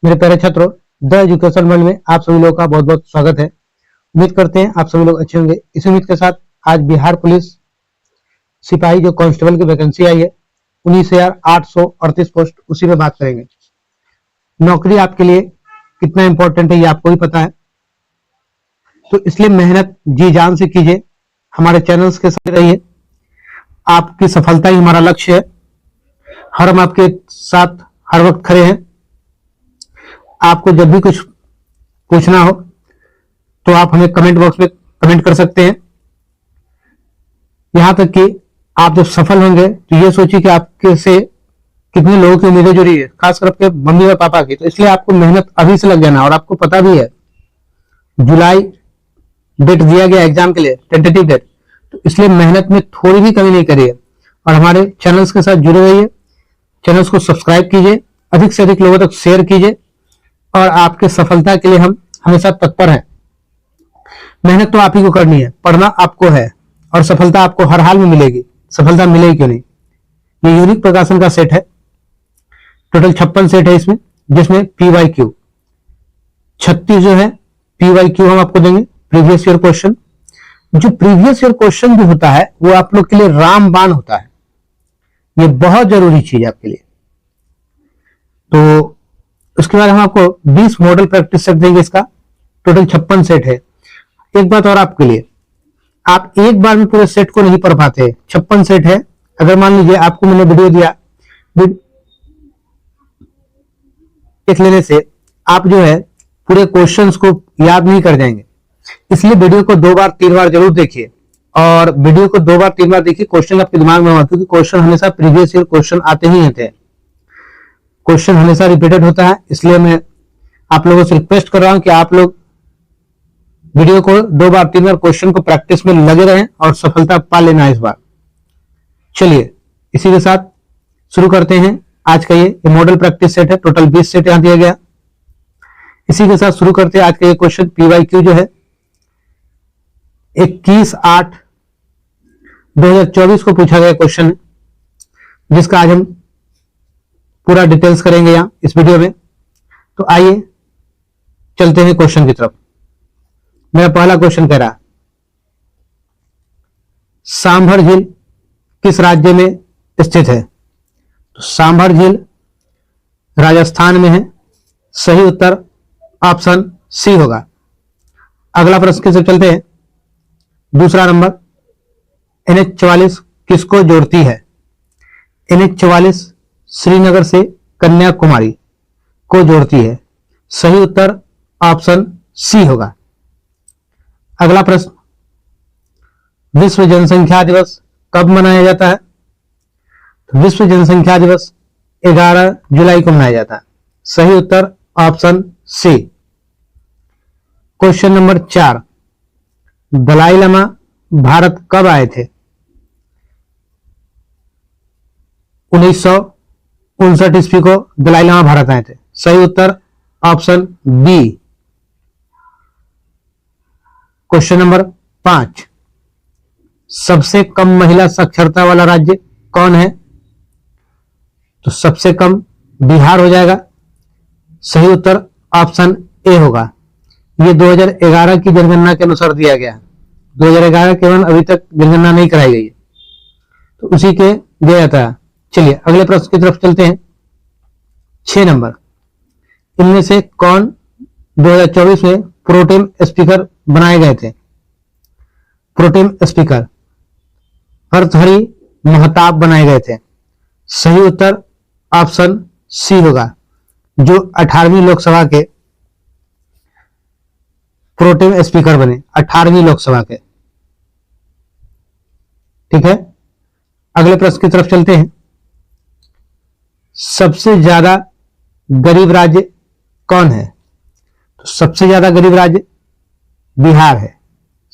मेरे प्यारे छात्रों, द एजुकेशन वर्ल्ड में आप सभी लोगों का बहुत बहुत स्वागत है। उम्मीद करते हैं आप सभी लोग अच्छे होंगे। इस उम्मीद के साथ आज बिहार पुलिस सिपाही जो कांस्टेबल की वैकेंसी आई है 19,838 पोस्ट, उसी में बात करेंगे। नौकरी आपके लिए कितना इंपॉर्टेंट है ये आपको भी पता है, तो इसलिए मेहनत जी जान से कीजिए, हमारे चैनल्स के साथ रहिए। आपकी सफलता ही हमारा लक्ष्य है। हम आपके साथ हर वक्त खड़े हैं। आपको जब भी कुछ पूछना हो तो आप हमें कमेंट बॉक्स में कमेंट कर सकते हैं। यहां तक कि आप जब सफल होंगे तो ये सोचिए कि आपके से कितने लोगों की उम्मीदें जुड़ी है, खासकर आपके मम्मी और पापा की। तो इसलिए आपको मेहनत अभी से लग जाना। और आपको पता भी है जुलाई डेट दिया गया एग्जाम के लिए, टेंटेटिव डेट, तो इसलिए मेहनत में थोड़ी भी कमी नहीं करिए और हमारे चैनल्स के साथ जुड़े रहिए। चैनल्स को सब्सक्राइब कीजिए, अधिक से अधिक लोगों तक शेयर कीजिए और आपके सफलता के लिए हम हमेशा तत्पर हैं। मेहनत तो आप ही को करनी है, पढ़ना आपको है और सफलता आपको हर हाल में मिलेगी। सफलता मिलेगी क्यों नहीं। ये यूनिक प्रकाशन का सेट है, टोटल 56 सेट है इसमें, जिसमें PYQ 36 जो है PYQ हम आपको देंगे, प्रीवियस ईयर क्वेश्चन। जो प्रीवियस ईयर क्वेश्चन जो होता है वो आप लोग के लिए रामबाण होता है। ये बहुत जरूरी चीज है आपके लिए। तो उसके बाद हम आपको 20 मॉडल प्रैक्टिस सेट देंगे। इसका टोटल 56 सेट है। एक बात और आपके लिए, आप एक बार में पूरे सेट को नहीं पढ़ पाते। 56 सेट है। अगर मान लीजिए आपको मैंने वीडियो दिया, देख लेने से आप जो है पूरे क्वेश्चंस को याद नहीं कर जाएंगे। इसलिए वीडियो को 2 बार 3 बार जरूर देखिए। और वीडियो को 2 बार 3 बार देखिए, क्वेश्चन आपके दिमाग में होगा, क्योंकि क्वेश्चन हमेशा प्रीवियस ईयर क्वेश्चन आते ही रहते हैं। क्वेश्चन हमेशा रिपीटेड होता है। इसलिए मैं आप लोगों से रिक्वेस्ट कर रहा हूं कि आप लोग वीडियो को 2 बार 3 बार क्वेश्चन को प्रैक्टिस में लगे रहें और सफलता पा लेना इस बार। चलिए इसी के साथ शुरू करते हैं आज का ये मॉडल प्रैक्टिस सेट है। टोटल 20 सेट यहां दिया गया। इसी के साथ शुरू करते हैं आज का ये क्वेश्चन। PYQ जो है 21/8/2024 को पूछा गया क्वेश्चन है, जिसका आज हम पूरा डिटेल्स करेंगे यहां इस वीडियो में। तो आइए चलते हैं क्वेश्चन की तरफ। मेरा पहला क्वेश्चन कह रहा है, सांभर झील किस राज्य में स्थित है। तो सांभर झील राजस्थान में है। सही उत्तर ऑप्शन सी होगा। अगला प्रश्न की तरफ चलते हैं। दूसरा नंबर, NH44 किसको जोड़ती है। NH44 श्रीनगर से कन्याकुमारी को जोड़ती है। सही उत्तर ऑप्शन सी होगा। अगला प्रश्न, विश्व जनसंख्या दिवस कब मनाया जाता है। तो विश्व जनसंख्या दिवस 11 जुलाई को मनाया जाता है। सही उत्तर option C. Question number 4, Dalai Lama Bharat कब आए थे। 1959 ईस्वी को दलाई लामा भारत आए थे। सही उत्तर ऑप्शन बी। क्वेश्चन नंबर 5, सबसे कम महिला साक्षरता वाला राज्य कौन है। तो सबसे कम बिहार हो जाएगा। सही उत्तर ऑप्शन ए होगा। ये 2011 की जनगणना के अनुसार दिया गया है। 2011 के बाद अभी तक जनगणना नहीं कराई गई है, तो उसी के दिया जाता है। चलिए अगले प्रश्न की तरफ चलते हैं। 6 नंबर, इनमें से कौन 2024 में प्रोटेम स्पीकर बनाए गए थे। प्रोटेम स्पीकर भर्तृहरि महताब बनाए गए थे। सही उत्तर ऑप्शन सी होगा, जो 18वीं लोकसभा के प्रोटेम स्पीकर बने। 18वीं लोकसभा के। ठीक है, अगले प्रश्न की तरफ चलते हैं। सबसे ज्यादा गरीब राज्य कौन है। तो सबसे ज्यादा गरीब राज्य बिहार है।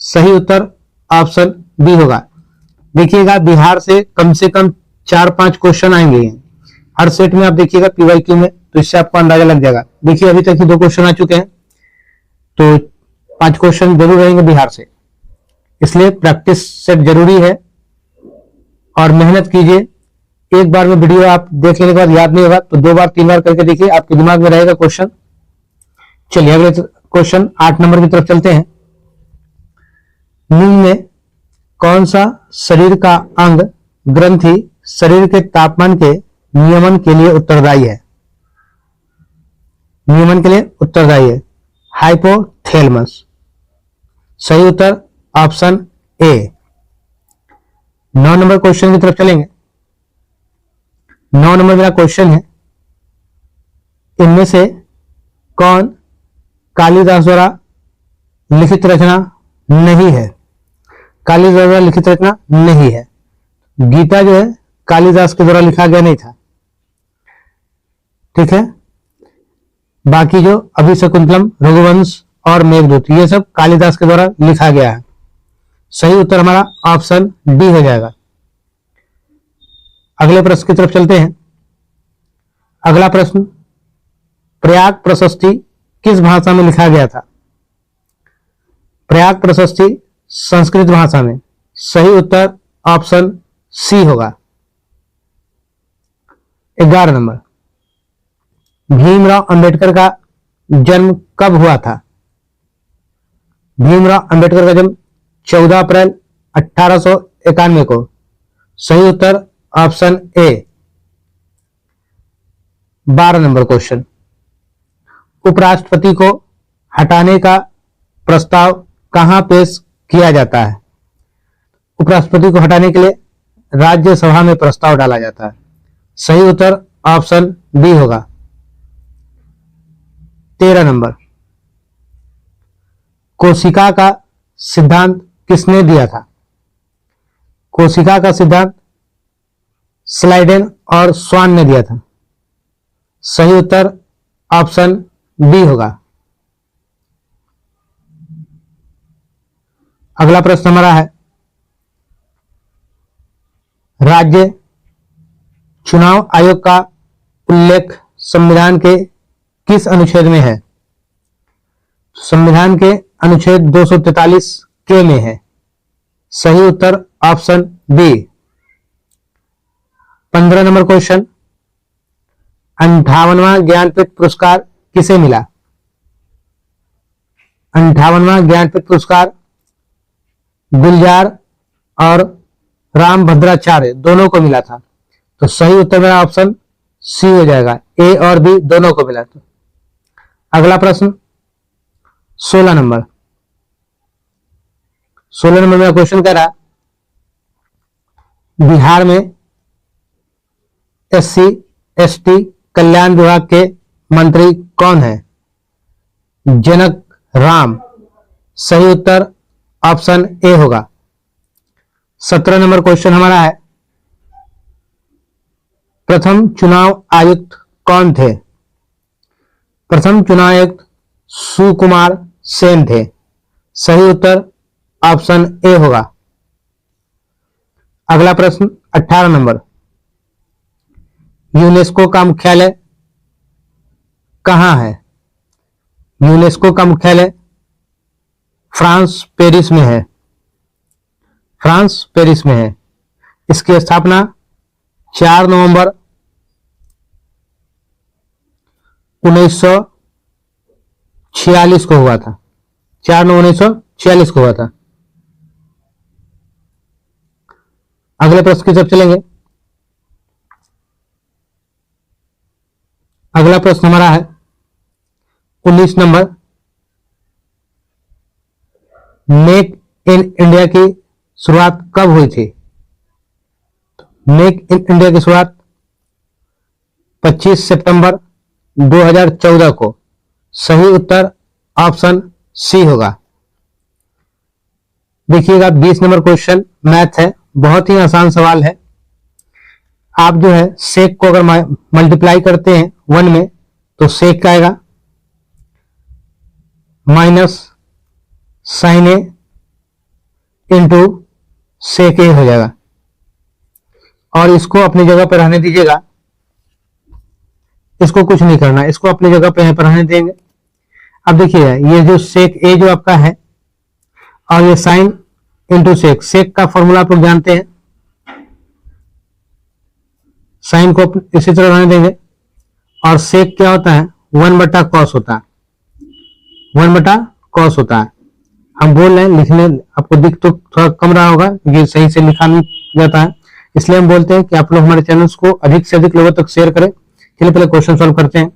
सही उत्तर ऑप्शन बी होगा। देखिएगा, बिहार से कम 4-5 क्वेश्चन आएंगे हर सेट में। आप देखिएगा PYQ में, तो इससे आपको अंदाजा लग जाएगा। देखिए अभी तक ही 2 क्वेश्चन आ चुके हैं, तो 5 क्वेश्चन जरूर रहेंगे बिहार से। इसलिए प्रैक्टिस सेट जरूरी है और मेहनत कीजिए। एक बार में वीडियो आप देख लेने के बाद याद नहीं होगा तो 2 बार 3 बार करके देखिए, आपके दिमाग में रहेगा क्वेश्चन। चलिए अगले क्वेश्चन 8 नंबर की तरफ चलते हैं। निम्न में कौन सा शरीर का अंग ग्रंथि शरीर के तापमान के नियमन के लिए उत्तरदायी है? नियमन के लिए उत्तरदायी है हाइपोथैलेमस। सही उत्तर ऑप्शन ए। 9 नंबर क्वेश्चन की तरफ चलेंगे। 9 नंबर मेरा क्वेश्चन है, इनमें से कौन कालिदास द्वारा लिखित रचना नहीं है? कालिदास द्वारा लिखित रचना नहीं है। गीता जो है कालिदास के द्वारा लिखा गया नहीं था, ठीक है। बाकी जो अभिशकुंतलम, रघुवंश और मेघदूत ये सब कालिदास के द्वारा लिखा गया है। सही उत्तर हमारा ऑप्शन डी हो जाएगा। अगले प्रश्न की तरफ चलते हैं। अगला प्रश्न, प्रयाग प्रशस्ति किस भाषा में लिखा गया था? प्रयाग प्रशस्ति संस्कृत भाषा में। सही उत्तर ऑप्शन सी होगा। 11 नंबर, भीमराव अंबेडकर का जन्म कब हुआ था? भीमराव अंबेडकर का जन्म 14 अप्रैल 1891 को। सही उत्तर ऑप्शन ए। 12 नंबर क्वेश्चन, उपराष्ट्रपति को हटाने का प्रस्ताव कहां पेश किया जाता है? उपराष्ट्रपति को हटाने के लिए राज्यसभा में प्रस्ताव डाला जाता है। सही उत्तर ऑप्शन बी होगा। 13 नंबर, कोशिका का सिद्धांत किसने दिया था? कोशिका का सिद्धांत स्लाइडेन और स्वान ने दिया था। सही उत्तर ऑप्शन बी होगा। अगला प्रश्न हमारा है, राज्य चुनाव आयोग का उल्लेख संविधान के किस अनुच्छेद में है? संविधान के अनुच्छेद 243 के में है। सही उत्तर ऑप्शन बी। 15 नंबर क्वेश्चन, 58वां ज्ञानपीठ पुरस्कार किसे मिला? 58वां ज्ञानपीठ पुरस्कार गुलजार और रामभद्राचार्य दोनों को मिला था। तो सही उत्तर मेरा ऑप्शन सी हो जाएगा, ए और बी दोनों को मिला था। अगला प्रश्न 16 नंबर। 16 नंबर मेरा क्वेश्चन कह रहा, बिहार में SC ST कल्याण विभाग के मंत्री कौन है? जनक राम। सही उत्तर ऑप्शन ए होगा। 17 नंबर क्वेश्चन हमारा है, प्रथम चुनाव आयुक्त कौन थे? प्रथम चुनाव आयुक्त सुकुमार सेन थे। सही उत्तर ऑप्शन ए होगा। अगला प्रश्न 18 नंबर, यूनेस्को का मुख्यालय कहां है? यूनेस्को का मुख्यालय फ्रांस पेरिस में है। फ्रांस पेरिस में है। इसकी स्थापना 4 नवंबर 1946 को हुआ था। 4 नवंबर 1946 को हुआ था। अगले प्रश्न की तरफ चलेंगे। अगला प्रश्न हमारा है 19 नंबर, मेक इन इंडिया की शुरुआत कब हुई थी? मेक इन इंडिया की शुरुआत 25 सितंबर 2014 को। सही उत्तर ऑप्शन सी होगा। देखिएगा 20 नंबर क्वेश्चन मैथ है, बहुत ही आसान सवाल है। आप जो है सेक को अगर मल्टीप्लाई करते हैं 1 में तो सेक का आएगा माइनस साइन ए इंटू सेक ए हो जाएगा, और इसको अपनी जगह पर रहने दीजिएगा। इसको कुछ नहीं करना, इसको अपनी जगह पे पर रहने देंगे। अब देखिएगा ये जो सेक ए जो आपका है और ये साइन इंटू सेक, सेक का फॉर्मूला आप लोग जानते हैं। साइन को इसी तरह रहने देंगे और सेक क्या होता है 1/cos होता है। 1/cos होता है। हम बोल रहे हैं, लिखने आपको दिख तो थोड़ा कम रहा होगा क्योंकि सही से लिखा नहीं जाता है, इसलिए हम बोलते हैं कि आप लोग हमारे चैनल्स को अधिक से अधिक लोगों तक शेयर करें। चलिए पहले क्वेश्चन सॉल्व करते हैं।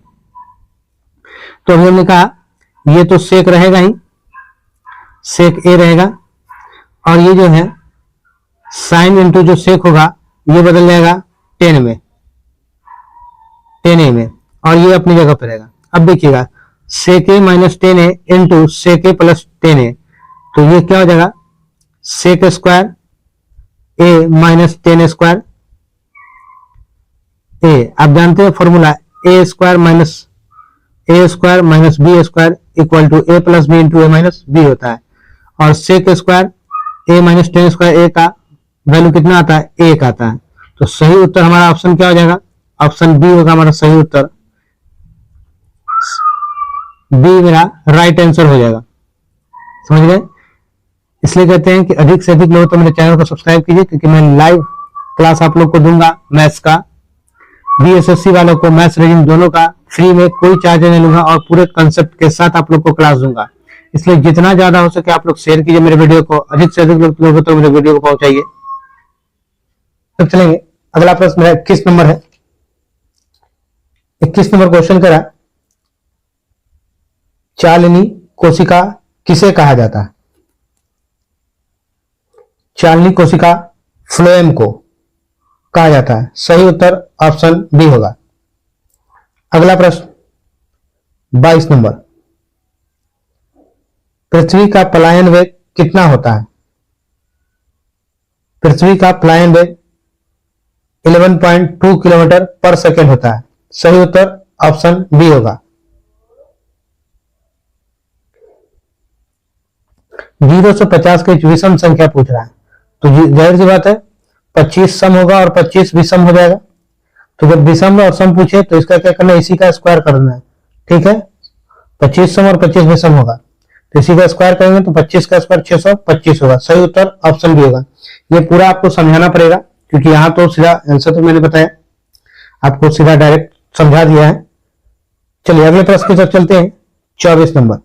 तो अभी हमने कहा ये तो सेक रहेगा ही, सेक ए रहेगा, और ये जो है साइन इंटू जो सेक होगा ये बदल जाएगा टेन में, टेन ए में, और ये अपनी जगह पर रहेगा। अब देखिएगा sec A minus tan A into sec A plus tan A, तो ये क्या हो जाएगा sec square A minus tan square A. आप जानते हैं formula A square minus B square equal to A plus B into A minus B होता है, और sec square A minus tan square A का वैल्यू कितना आता है, एक आता है। तो सही उत्तर हमारा ऑप्शन क्या हो जाएगा, ऑप्शन बी होगा हमारा सही उत्तर। बी मेरा राइट आंसर हो जाएगा, समझ गए। इसलिए कहते हैं कि अधिक से अधिक लोग तो मेरे चैनल को सब्सक्राइब कीजिए, क्योंकि मैं लाइव क्लास आप लोग को दूंगा मैथ्स का, बीएसएससी वालों को मैथ्स रीडिंग दोनों का फ्री में, कोई चार्ज नहीं लूंगा, और पूरे कंसेप्ट के साथ आप लोग को क्लास दूंगा। इसलिए जितना ज्यादा हो सके आप लोग शेयर कीजिए मेरे वीडियो को, अधिक से अधिक लोगों तक मेरे वीडियो को पहुंचाइए। तब चलेंगे अगला प्रश्न मेरा 21 नंबर है। 21 नंबर क्वेश्चन करा, चालनी कोशिका किसे कहा जाता है। चालनी कोशिका फ्लोएम को कहा जाता है, सही उत्तर ऑप्शन बी होगा। अगला प्रश्न 22 नंबर, पृथ्वी का पलायन वेग कितना होता है। पृथ्वी का पलायन वेग 11.2 किलोमीटर पर सेकेंड होता है, सही उत्तर ऑप्शन बी होगा। 0 से 50 की विषम संख्या पूछ रहा है, तो जाहिर सी बात है 25 सम होगा और 25 विषम हो जाएगा। तो जब विषम और सम पूछे तो इसका क्या करना है, इसी का स्क्वायर करना है, ठीक है। 25 सम और 25 विषम होगा, तो इसी का स्क्वायर करेंगे तो 25 का स्क्वायर 625 होगा, सही उत्तर ऑप्शन बी होगा। ये पूरा आपको समझाना पड़ेगा, क्योंकि यहां तो सीधा आंसर तो मैंने बताया आपको, सीधा डायरेक्ट समझा दिया है। चलिए अगले प्रश्न की तरफ चलते हैं। 24 नंबर,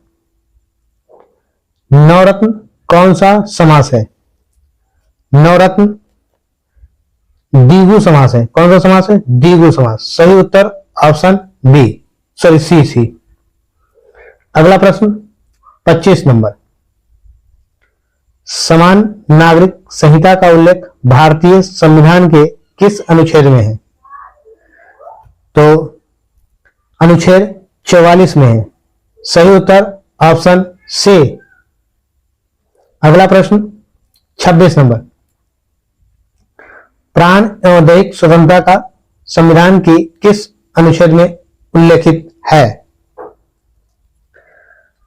नवरत्न कौन सा समास है। नवरत्न द्विगु समास है, कौन सा समास है, द्विगु समास, सही उत्तर ऑप्शन बी, सॉरी सी। अगला प्रश्न 25 नंबर, समान नागरिक संहिता का उल्लेख भारतीय संविधान के किस अनुच्छेद में है। तो अनुच्छेद 44 में है, सही उत्तर ऑप्शन सी। अगला प्रश्न 26 नंबर, प्राण एवं दैहिक स्वतंत्रता का संविधान की किस अनुच्छेद में उल्लेखित है।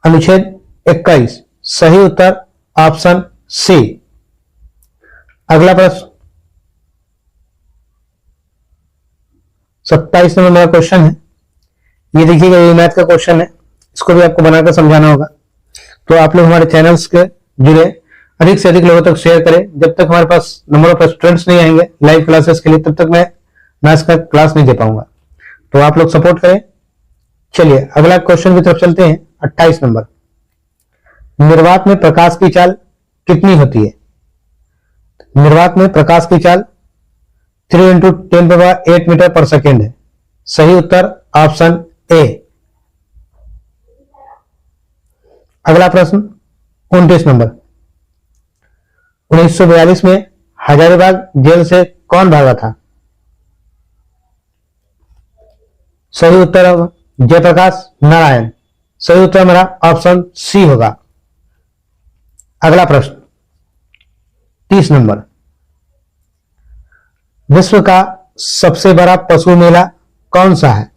अनुच्छेद 21, सही उत्तर ऑप्शन सी। अगला प्रश्न 27 नंबर मेरा क्वेश्चन है। ये देखिएगा, ये मैथ का क्वेश्चन है, इसको भी आपको बनाकर समझाना होगा। तो आप लोग हमारे चैनल्स के जुड़े, अधिक से अधिक लोगों तक शेयर करें। जब तक हमारे पास नंबर ऑफ स्टूडेंट्स नहीं आएंगे लाइव क्लासेस के लिए, तब तक मैं मैथ्स का क्लास नहीं दे पाऊंगा, तो आप लोग सपोर्ट करें। चलिए अगला क्वेश्चन की तरफ चलते हैं। 28 नंबर, निर्वात में प्रकाश की चाल कितनी होती है। निर्वात में प्रकाश की चाल 3 × 10⁸ मीटर पर सेकेंड है, सही उत्तर ऑप्शन ए। अगला प्रश्न 29 नंबर, 1942 में हजारीबाग जेल से कौन भागा था। सही उत्तर जयप्रकाश नारायण, सही उत्तर मेरा ऑप्शन सी होगा। अगला प्रश्न 30 नंबर, विश्व का सबसे बड़ा पशु मेला कौन सा है।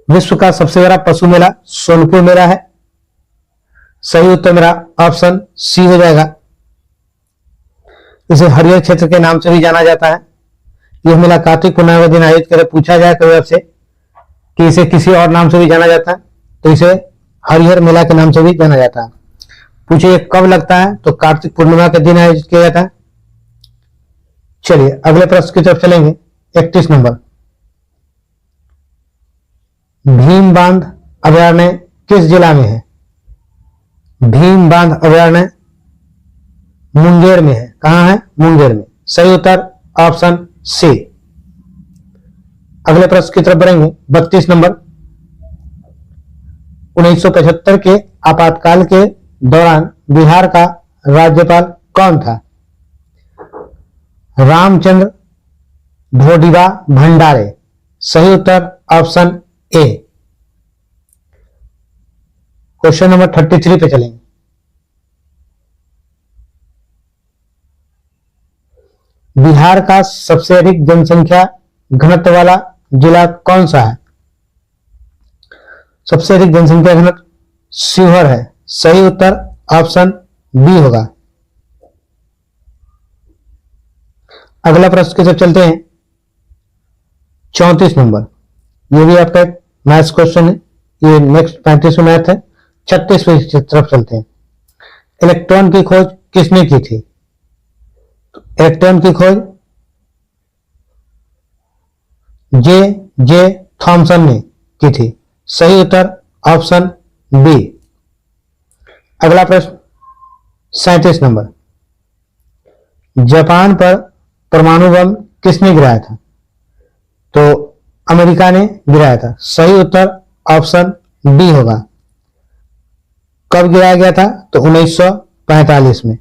विश्व का सबसे बड़ा पशु मेला सोनपुर मेला है, सही उत्तर मेरा ऑप्शन सी हो जाएगा। इसे हरिहर क्षेत्र के नाम से भी जाना जाता है। यह मेला कार्तिक पूर्णिमा के दिन आयोजित कर, पूछा जाए कभी आपसे कि इसे किसी और नाम से भी जाना जाता है, तो इसे हरिहर मेला के नाम से भी जाना जाता है। पूछिए कब लगता है, तो कार्तिक पूर्णिमा के दिन आयोजित किया जाता है। चलिए अगले प्रश्न की तरफ चलेंगे। 31 नंबर, भीम बांध अभयारण्य किस जिला में है? भीम बांध अभयारण्य मुंगेर में है। कहां है? मुंगेर में। सही उत्तर ऑप्शन सी। अगले प्रश्न की तरफ बढ़ेंगे। 32 नंबर। 1975 के आपातकाल के दौरान बिहार का राज्यपाल कौन था? रामचंद्र ढोडिया भंडारे। सही उत्तर ऑप्शन ए। क्वेश्चन नंबर 33 पे चलेंगे। बिहार का सबसे अधिक जनसंख्या घनत्व वाला जिला कौन सा है? सबसे अधिक जनसंख्या घनत्व शिवहर है। सही उत्तर ऑप्शन बी होगा। अगला प्रश्न की तरफ चलते हैं। 34 नंबर। ये भी आपका एक मैथ्स क्वेश्चन है। ये नेक्स्ट 35 में मैथ है। 36 की तरफ चलते हैं। इलेक्ट्रॉन की खोज किसने की थी? इलेक्ट्रॉन की खोज जे थॉमसन ने की थी। सही उत्तर ऑप्शन बी। अगला प्रश्न 37 नंबर। जापान पर परमाणु बम किसने गिराया था? तो अमेरिका ने गिराया था। सही उत्तर ऑप्शन डी होगा। कब गिराया गया था? तो 1945 में।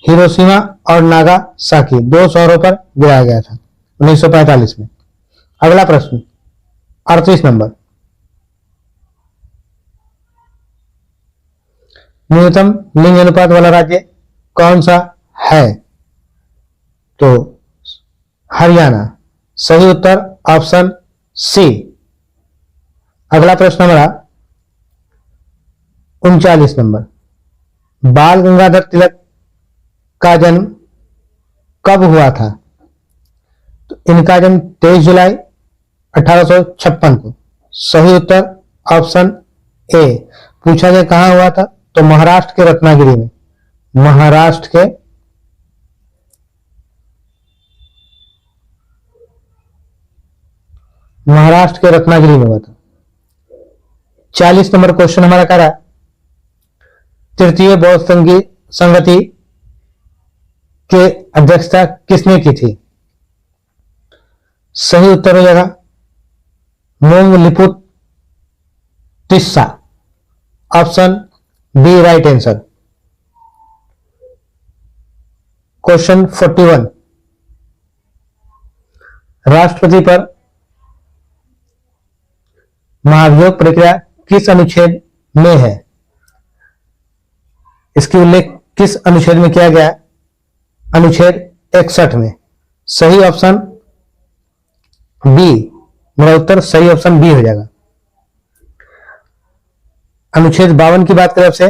हिरोशिमा और नागासाकी 2 शहरों पर गिराया गया था 1945 में। अगला प्रश्न 38 नंबर। न्यूनतम लिंग अनुपात वाला राज्य कौन सा है? तो हरियाणा। सही उत्तर ऑप्शन सी। अगला प्रश्न हमारा 39 नंबर। बाल गंगाधर तिलक का जन्म कब हुआ था? तो इनका जन्म 23 जुलाई 1856 को। सही उत्तर ऑप्शन ए। पूछा गया कहां हुआ था? तो महाराष्ट्र के रत्नागिरी में। महाराष्ट्र के रत्नागिरी में हुआ था। 40 नंबर क्वेश्चन हमारा कह रहा है तृतीय बौद्ध संगति के अध्यक्षता किसने की थी? सही उत्तर हो जाएगा Moggaliputta Tissa. Option B right answer. Question 41। राष्ट्रपति पर महाभियोग प्रक्रिया किस अनुच्छेद में है? इसकी उल्लेख किस अनुच्छेद में किया गया? अनुच्छेद 61 में। सही ऑप्शन बी। मेरा उत्तर सही ऑप्शन बी हो जाएगा। अनुच्छेद 52 की बात करें आपसे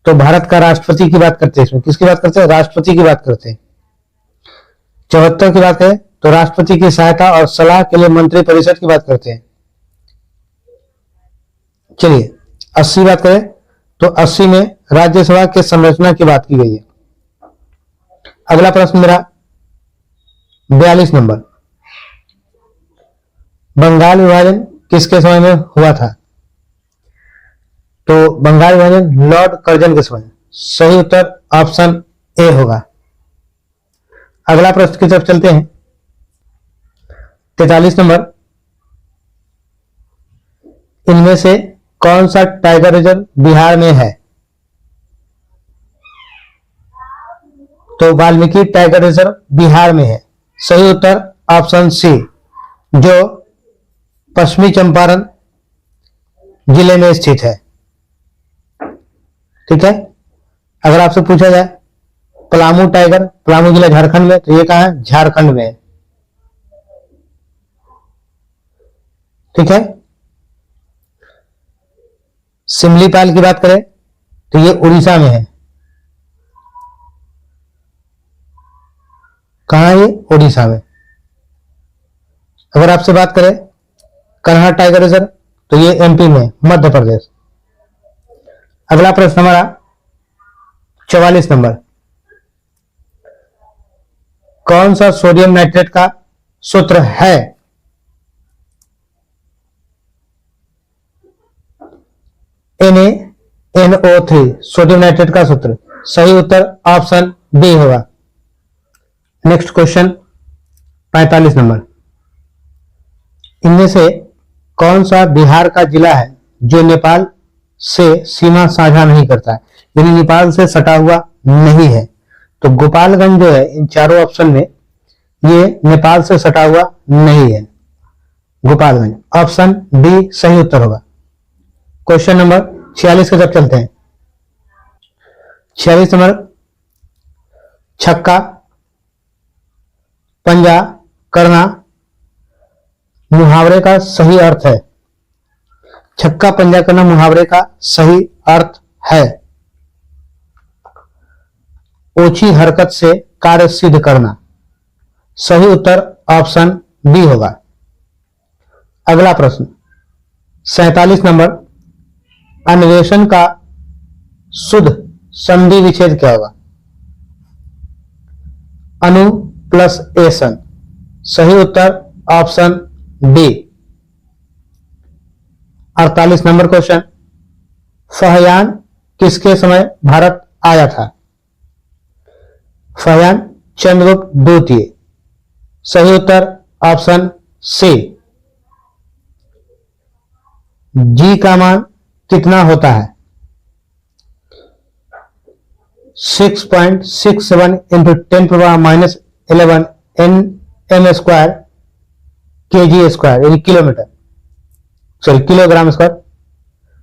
तो भारत का राष्ट्रपति की बात करते हैं। इसमें किसकी बात करते हैं? राष्ट्रपति की बात करते हैं। 74 की बात करें तो राष्ट्रपति की सहायता और सलाह के लिए मंत्रिपरिषद की बात करते हैं। चलिए 80 बात करें तो 80 में राज्यसभा के संरचना की बात की गई है। अगला प्रश्न मेरा 42 नंबर। बंगाल विभाजन किसके समय में हुआ था? तो बंगाल विभाजन लॉर्ड कर्जन के समय। सही उत्तर ऑप्शन ए होगा। अगला प्रश्न की तरफ चलते हैं। 43 नंबर। इनमें से कौन सा टाइगर रिजर्व बिहार में है? तो वाल्मीकि टाइगर रिजर्व बिहार में है। सही उत्तर ऑप्शन सी, जो पश्चिमी चंपारण जिले में स्थित है। ठीक है। अगर आपसे पूछा जाए पलामू टाइगर, पलामू जिला झारखंड में, तो ये कहां है? झारखंड में है। ठीक है। सिमलीपाल की बात करें तो ये उड़ीसा में है। कहां है ये? उड़ीसा में। अगर आपसे बात करें कन्हा टाइगर रिजर्व तो ये एमपी में, मध्य प्रदेश। अगला प्रश्न हमारा 44 नंबर। कौन सा सोडियम नाइट्रेट का सूत्र है? NaNO3 सोडियम नाइट्रेट का सूत्र। सही उत्तर ऑप्शन बी होगा। नेक्स्ट क्वेश्चन 45 नंबर, इनमें से कौन सा बिहार का जिला है जो नेपाल से सीमा साझा नहीं करता है, यानी नेपाल से सटा हुआ नहीं है? तो गोपालगंज जो है इन चारों ऑप्शन में ये नेपाल से सटा हुआ नहीं है। गोपालगंज ऑप्शन डी सही उत्तर होगा। क्वेश्चन नंबर 46 की तरफ चलते हैं। 46 नंबर, छक्का पंजा करना मुहावरे का सही अर्थ है। छक्का पंजा करना मुहावरे का सही अर्थ है ओछी हरकत से कार्य सिद्ध करना। सही उत्तर ऑप्शन बी होगा। अगला प्रश्न 47 नंबर, अन्वेषण का शुद्ध संधि विच्छेद क्या होगा? अनु प्लस एसन। सही उत्तर ऑप्शन डी। 48 नंबर क्वेश्चन, फहयान किसके समय भारत आया था? फहयान चंद्रगुप्त द्वितीय। सही उत्तर ऑप्शन सी। जी का मान कितना होता है? 6.67 into 10⁻11 M square kg square, यानी किलोमीटर, सॉरी किलोग्राम स्क्वायर।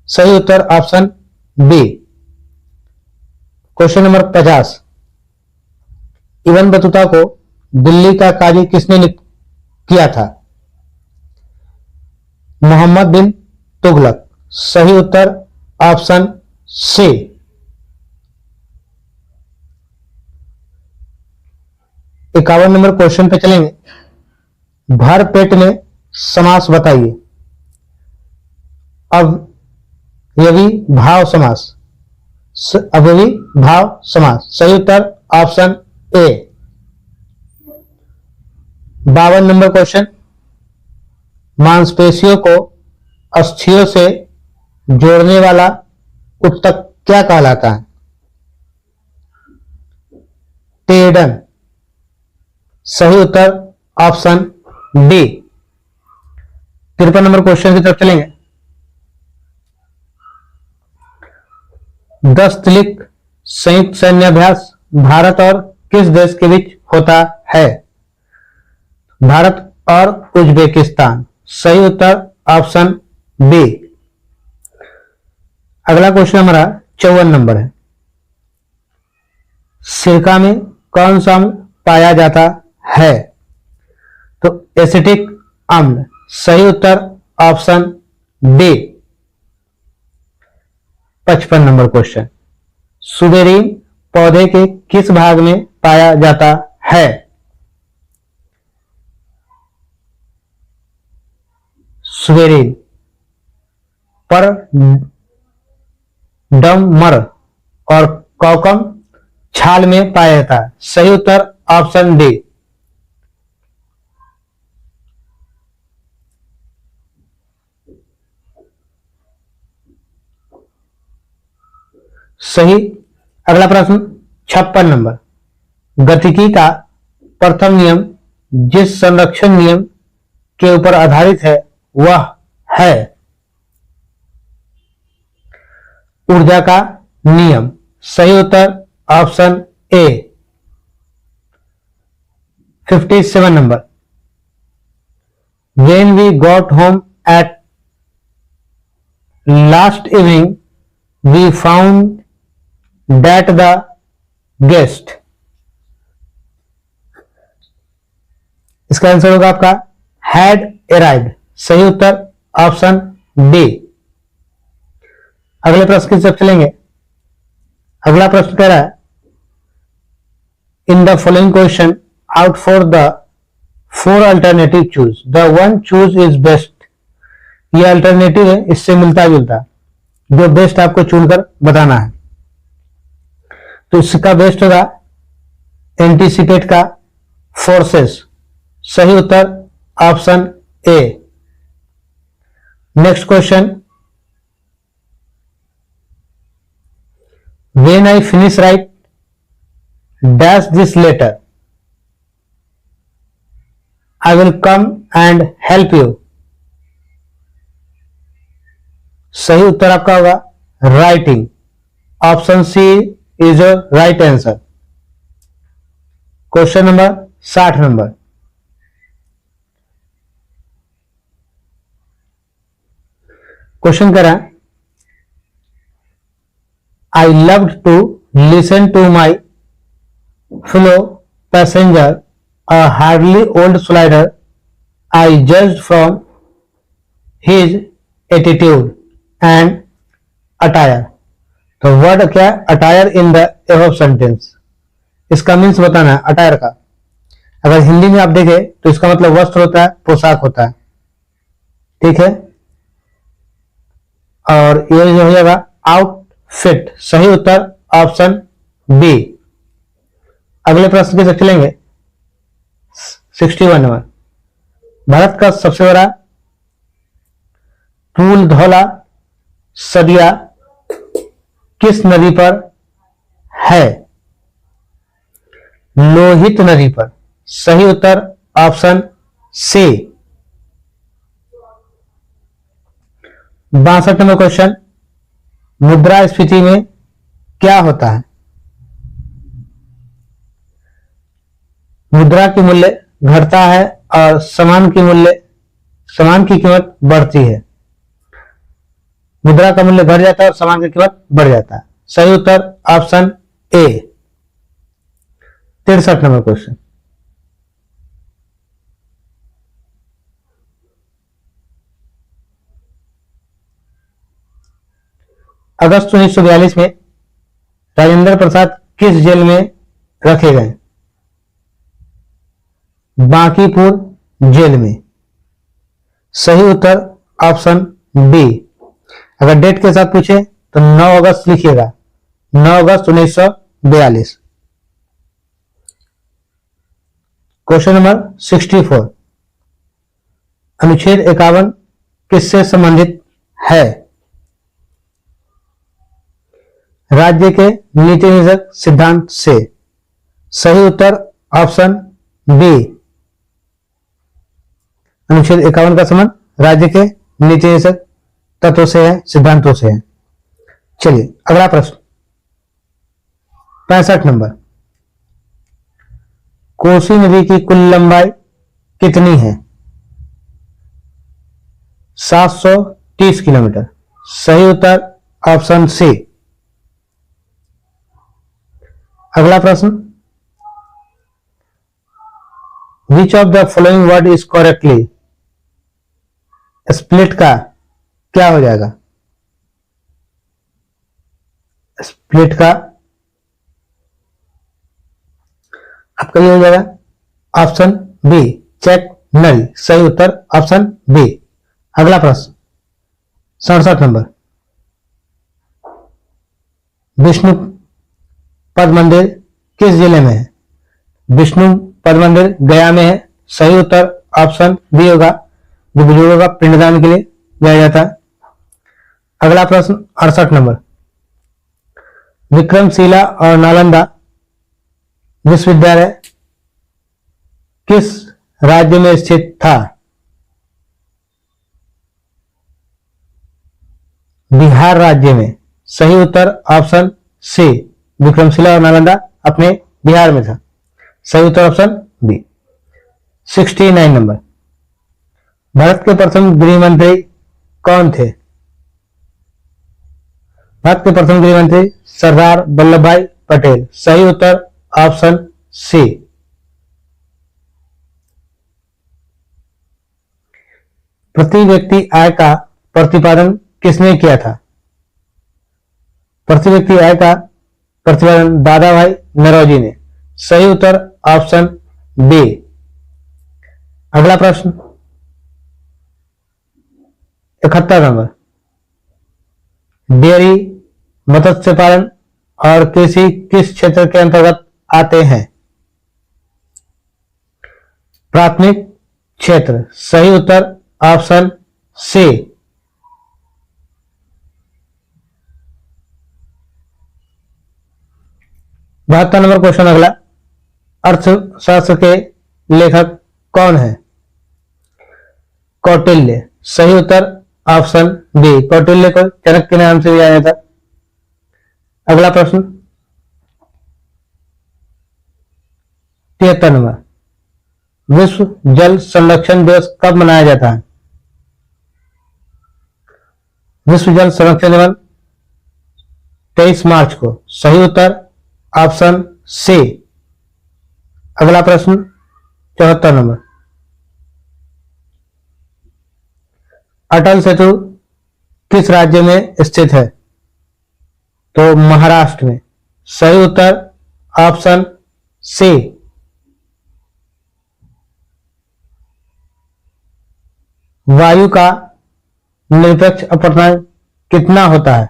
सही उत्तर option B. Question number 50, Ibn Battuta को दिल्ली का काजी किसने नियुक्त किया था? मोहम्मद बिन तुगलक। सही उत्तर ऑप्शन सी। 51 नंबर क्वेश्चन पे चलेंगे। भर पेट में समास बताइए। अवयवी भाव समास। अवयवी भाव समास। सही उत्तर ऑप्शन ए। 52 नंबर क्वेश्चन, मांसपेशियों को अस्थियों से जोड़ने वाला उत्तक क्या कहलाता है? टेंडन। सही उत्तर ऑप्शन डी। 53 नंबर क्वेश्चन की तरफ चलेंगे। दस्तलिक संयुक्त सैन्य अभ्यास भारत और किस देश के बीच होता है? भारत और उज्बेकिस्तान। सही उत्तर ऑप्शन बी। अगला क्वेश्चन हमारा 54 नंबर है। सिरका में कौन सा अम्ल पाया जाता है? तो एसिटिक अम्ल। सही उत्तर ऑप्शन डी। 55 नंबर क्वेश्चन, सुबेरीन पौधे के किस भाग में पाया जाता है? सुबेरीन पर डमर और कॉकम छाल में पाया जाता है। सही उत्तर ऑप्शन डी। सही। अगला प्रश्न 56 नंबर, गतिकी का प्रथम नियम जिस संरक्षण नियम के ऊपर आधारित है वह है? ऊर्जा का नियम। सही उत्तर option A. 57 number, when we got home at last evening we found that the guest। इसका आंसर होगा आपका had arrived। सही उत्तर ऑप्शन डी। अगले प्रश्न की तरफ चलेंगे। अगला प्रश्न कह रहा है, in the following question out for the 4 alternative choose the one choose is best. ये अल्टरनेटिव है, इससे मिलता जुलता, जो बेस्ट आपको चुनकर बताना है। तो इसका बेस्ट होगा एंटीसिपेट का फोर्सेस। सही उत्तर option A. Next question When I finish write dash this letter, I will come and help you. सही उत्तर आपका होगा writing. Option C is your right answer. Question number 60 number. Question करा I love to listen to my fellow passenger a hardly old slider. I judged from his attitude and attire. तो word क्या है? Attire in the above sentence. इसका means बताना है attire का। अगर हिंदी में आप देखें तो इसका मतलब वस्त्र होता है, पोशाक होता है। ठीक है, और ये जो हो जाएगा आउटफिट। सही उत्तर ऑप्शन बी। अगले प्रश्न की तरफ चलेंगे। 61 नंबर। भारत का सबसे बड़ा पुल धौला सदिया किस नदी पर है? लोहित नदी पर। सही उत्तर ऑप्शन सी। 62 नंबर क्वेश्चन। मुद्रास्फीति में क्या होता है? मुद्रा की मूल्य घटता है और सामान की कीमत बढ़ती है। मुद्रा का मूल्य घट जाता है और सामान की कीमत बढ़ जाता है। सही उत्तर ऑप्शन ए। 63 number question. अगस्त 1942 में राजेंद्र प्रसाद किस जेल में रखे गए? बांकीपुर जेल में। सही उत्तर ऑप्शन बी। अगर डेट के साथ पूछे तो 9 अगस्त लिखिएगा, 9 अगस्त 1942। Question number 64। अनुच्छेद 51 किससे संबंधित है? राज्य के नीति निर्देशक सिद्धांत से। सही उत्तर ऑप्शन बी। अनुच्छेद 51 का संबंध राज्य के नीति निर्देशक तत्वों से है, सिद्धांतों से है। चलिए अगला प्रश्न 65 नंबर। कोसी नदी की कुल लंबाई कितनी है? 730 किलोमीटर। सही उत्तर ऑप्शन सी। अगला प्रश्न। Which of the following word is correctly? Split का क्या हो जाएगा? स्प्लिट का आपका ये हो जाएगा ऑप्शन बी, चेक नल। सही उत्तर ऑप्शन बी। अगला प्रश्न 67 नंबर। विष्णु पद मंदिर किस जिले में है? विष्णु पद मंदिर गया में है। सही उत्तर ऑप्शन बी होगा, जो बुजुर्गों का पिंडदान के लिए जाया जाता है। अगला प्रश्न 68 नंबर। विक्रमशिला और नालंदा विश्वविद्यालय किस राज्य में स्थित था? बिहार राज्य में। सही उत्तर ऑप्शन सी। विक्रमशिला और नालंदा अपने बिहार में था। सही उत्तर ऑप्शन बी। 69 नंबर। भारत के प्रथम गृह मंत्री कौन थे? भारत के प्रथम गृह मंत्री सरदार वल्लभ भाई पटेल। सही उत्तर ऑप्शन सी। प्रति व्यक्ति आय का प्रतिपादन किसने किया था? प्रति व्यक्ति आय का प्रतिपादन दादा भाई नौरोजी ने। सही उत्तर ऑप्शन बी। अगला प्रश्न 71 नंबर। डेयरी, मत्स्य पालन और कृषि किस क्षेत्र के अंतर्गत आते हैं? प्राथमिक क्षेत्र। सही उत्तर ऑप्शन सी। 72 नंबर क्वेश्चन अगला, अर्थशास्त्र के लेखक कौन है? कौटिल्य। सही उत्तर ऑप्शन बी, कौटिल्य को चाणक्य के नाम से भी जाना जाता। अगला प्रश्न 73 नंबर, विश्व जल संरक्षण दिवस कब मनाया जाता है? विश्व जल संरक्षण दिवस 23 मार्च को। सही उत्तर ऑप्शन सी। अगला प्रश्न 74 नंबर, अटल सेतु किस राज्य में स्थित है? तो महाराष्ट्र में। सही उत्तर ऑप्शन सी। वायु का निरपेक्ष अपवर्तनांक कितना होता है?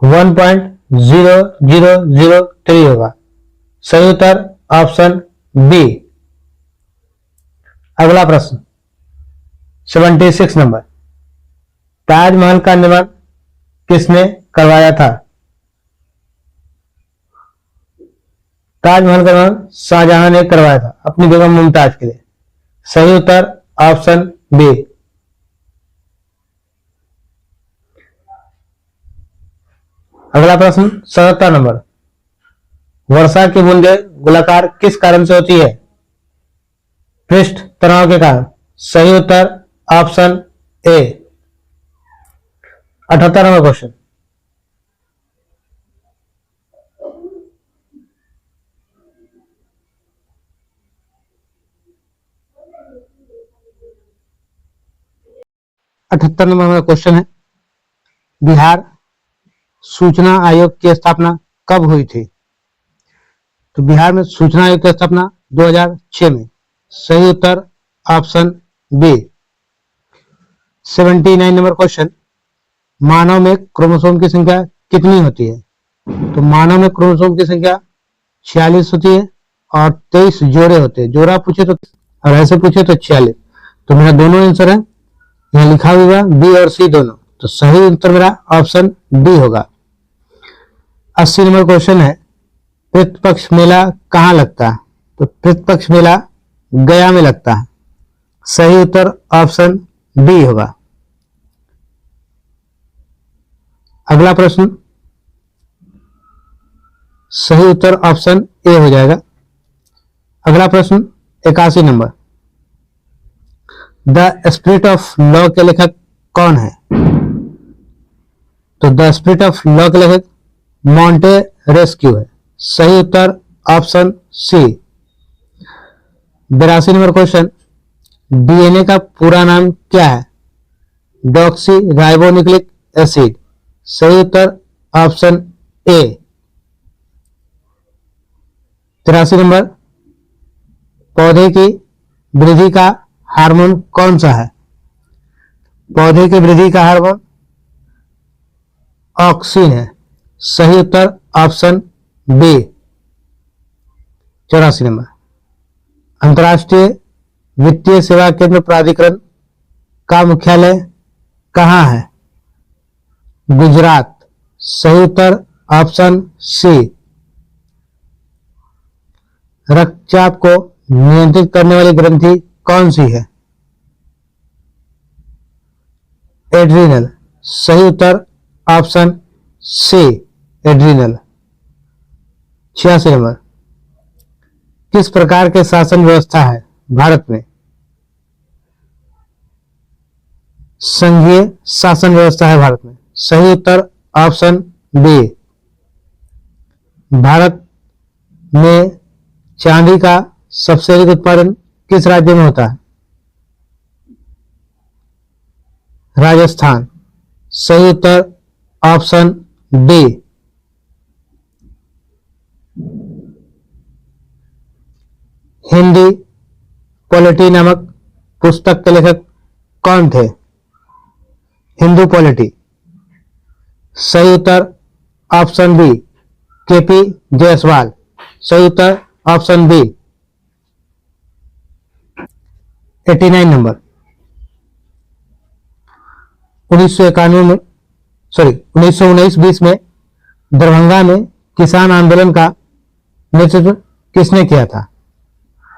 1.0003 होगा। सही उत्तर ऑप्शन बी। अगला प्रश्न 76 नंबर, ताजमहल का निर्माण किसने करवाया था? ताजमहल का निर्माण शाहजहां ने करवाया था अपनी बेगम मुमताज के लिए। सही उत्तर ऑप्शन बी। अगला प्रश्न 77 नंबर, वर्षा की बूंदें गोलाकार किस कारण से होती है? पृष्ठ तनाव के कारण। सही उत्तर option A. 78 number question, question है, बिहार सूचना आयोग की स्थापना कब हुई थी? तो बिहार में सूचना आयोग की स्थापना 2006 में। सही उत्तर ऑप्शन बी। 79 नंबर क्वेश्चन, मानव में क्रोमोसोम की संख्या कितनी होती है? तो मानव में क्रोमोसोम की संख्या 46 होती है और 23 जोड़े होते हैं। जोड़ा पूछे तो और ऐसे पूछे तो 46। तो मेरा दोनों आंसर है, यहाँ लिखा हुआ बी और सी दोनों। तो सही उत्तर मेरा ऑप्शन डी होगा। 80 नंबर क्वेश्चन है, पितृपक्ष मेला कहाँ लगता है? तो पितृपक्ष मेला गया में लगता है। सही उत्तर ऑप्शन डी होगा। अगला प्रश्न सही उत्तर ऑप्शन ए हो जाएगा। अगला प्रश्न 81 number, the spirit of law के लेखक कौन है? तो द स्पिरिट ऑफ लॉ के लेखक मॉन्टे रेस्क्यू है। सही उत्तर option C. 82 number question, DNA का पूरा नाम क्या है? Deoxyribonucleic acid. सही उत्तर ऑप्शन ए। 83 नंबर, पौधे की वृद्धि का हार्मोन कौन सा है? पौधे की वृद्धि का हार्मोन ऑक्सिन है। सही उत्तर ऑप्शन बी। 84 नंबर, अंतर्राष्ट्रीय वित्तीय सेवा केंद्र प्राधिकरण का मुख्यालय कहाँ है? गुजरात। सही उत्तर ऑप्शन सी। रक्तचाप को नियंत्रित करने वाली ग्रंथि कौन सी है? एड्रिनल। सही उत्तर ऑप्शन सी, एड्रिनल। 86 नंबर, किस प्रकार के शासन व्यवस्था है भारत में? संघीय शासन व्यवस्था है भारत में। सही उत्तर ऑप्शन बी। भारत में चांदी का सबसे अधिक उत्पादन किस राज्य में होता है? राजस्थान। सही उत्तर ऑप्शन डी। हिंदी पॉलिटी नामक पुस्तक के लेखक कौन थे? हिंदू पॉलिटी। सही उत्तर ऑप्शन बी, केपी जायसवाल। सही उत्तर ऑप्शन बी। 89 नंबर, 1991 में 1919-20 में दरभंगा में किसान आंदोलन का नेतृत्व किसने किया था?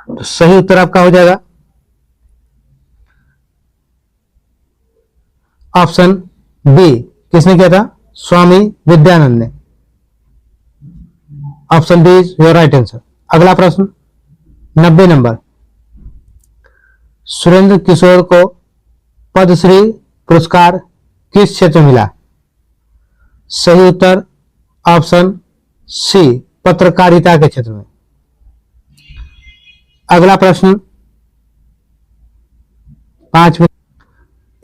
तो सही उत्तर आपका हो जाएगा ऑप्शन बी, किसने किया था? स्वामी विद्यानंद ने। Option B is your right answer. अगला प्रश्न 90 नंबर, सुरेंद्र किशोर को पद्मश्री पुरस्कार किस क्षेत्र में मिला? सही उत्तर ऑप्शन सी, पत्रकारिता के क्षेत्र में। अगला प्रश्न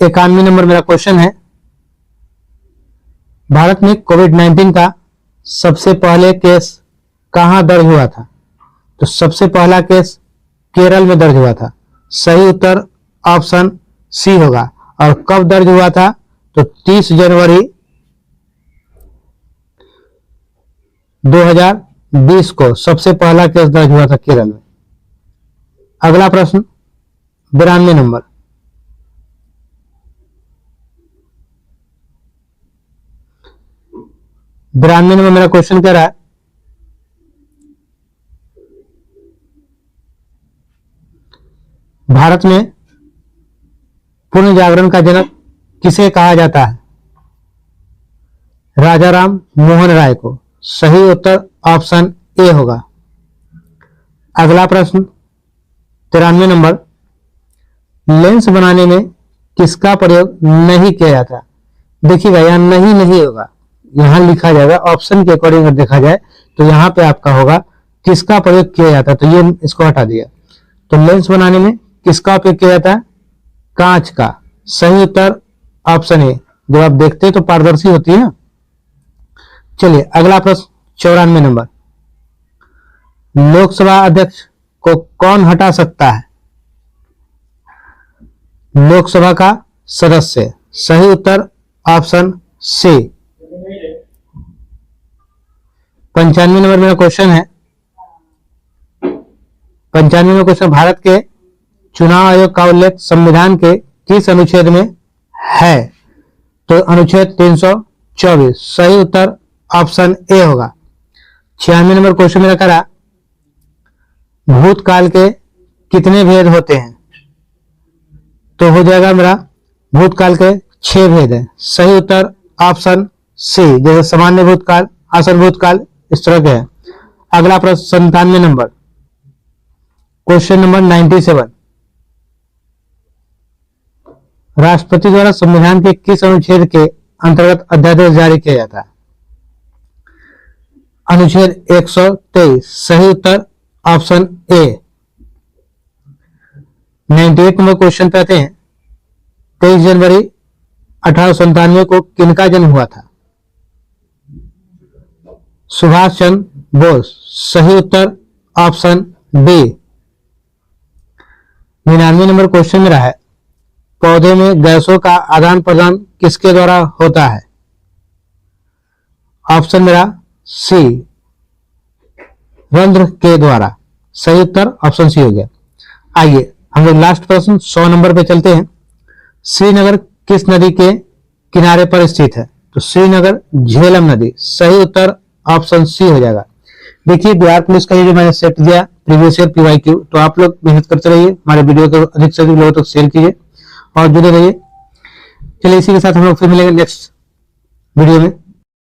91 नंबर मेरा क्वेश्चन है, भारत में कोविड-19 का सबसे पहले केस कहां दर्ज हुआ था? तो सबसे पहला केस केरल में दर्ज हुआ था। सही उत्तर ऑप्शन सी होगा। और कब दर्ज हुआ था? तो 30 जनवरी 2020 को सबसे पहला केस दर्ज हुआ था केरल में। अगला प्रश्न 92 नंबर, मेरा क्वेश्चन कह रहा है, भारत में पुनः जागरण का जनक किसे कहा जाता है? राजाराम मोहन राय को। सही उत्तर ऑप्शन ए होगा। अगला प्रश्न 93 नंबर, लेंस बनाने में किसका प्रयोग नहीं किया जाता? देखिएगा यहां नहीं होगा, यहां लिखा जाएगा ऑप्शन के अकॉर्डिंग। अगर देखा जाए तो यहां पे आपका होगा किसका प्रयोग किया जाता है, तो ये इसको हटा दिया। तो लेंस बनाने में किसका उपयोग किया जाता है? कांच का। सही उत्तर ऑप्शन ए। जब आप देखते हैं तो पारदर्शी होती है ना। चलिए अगला प्रश्न 94 नंबर, लोकसभा अध्यक्ष को कौन हटा सकता है? लोकसभा का सदस्य। सही उत्तर ऑप्शन सी। 95 नंबर मेरा क्वेश्चन है, 95 में क्वेश्चन, भारत के चुनाव आयोग का उल्लेख संविधान के किस अनुच्छेद में है? तो अनुच्छेद 324। सही उत्तर ऑप्शन ए होगा। 96 नंबर क्वेश्चन मेरा करा, भूतकाल के कितने भेद होते हैं? तो हो जाएगा मेरा भूतकाल के 6 भेद है। सही उत्तर ऑप्शन सी, जैसे सामान्य भूतकाल, आसन भूतकाल, इस तरह के है। अगला प्रश्न 97 नंबर, क्वेश्चन नंबर 97, राष्ट्रपति द्वारा संविधान के किस अनुच्छेद के अंतर्गत अध्यादेश जारी किया जाता है? अनुच्छेद 123। सही उत्तर ऑप्शन ए। 98 नंबर क्वेश्चन पे आते हैं, 23 जनवरी 1897 को किनका जन्म हुआ था? सुभाष चंद्र बोस। सही उत्तर ऑप्शन बी। 99 नंबर क्वेश्चन मेरा है, पौधे में गैसों का आदान प्रदान किसके द्वारा होता है? ऑप्शन मेरा सी, रंध्र के द्वारा। सही उत्तर ऑप्शन सी हो गया। आइए हम लोग लास्ट प्रश्न 100 नंबर पे चलते हैं, श्रीनगर किस नदी के किनारे पर स्थित है? तो श्रीनगर झेलम नदी। सही उत्तर ऑप्शन सी हो जाएगा। देखिए बिहार पुलिस का ये जो मैंने सेट दिया प्रीवियस ईयर PYQ, तो आप लोग मेहनत करते रहिए, हमारे वीडियो को अधिक से अधिक लोगों तक शेयर कीजिए और जुड़े रहिए। चलिए इसी के साथ हम लोग फिर मिलेंगे नेक्स्ट वीडियो में।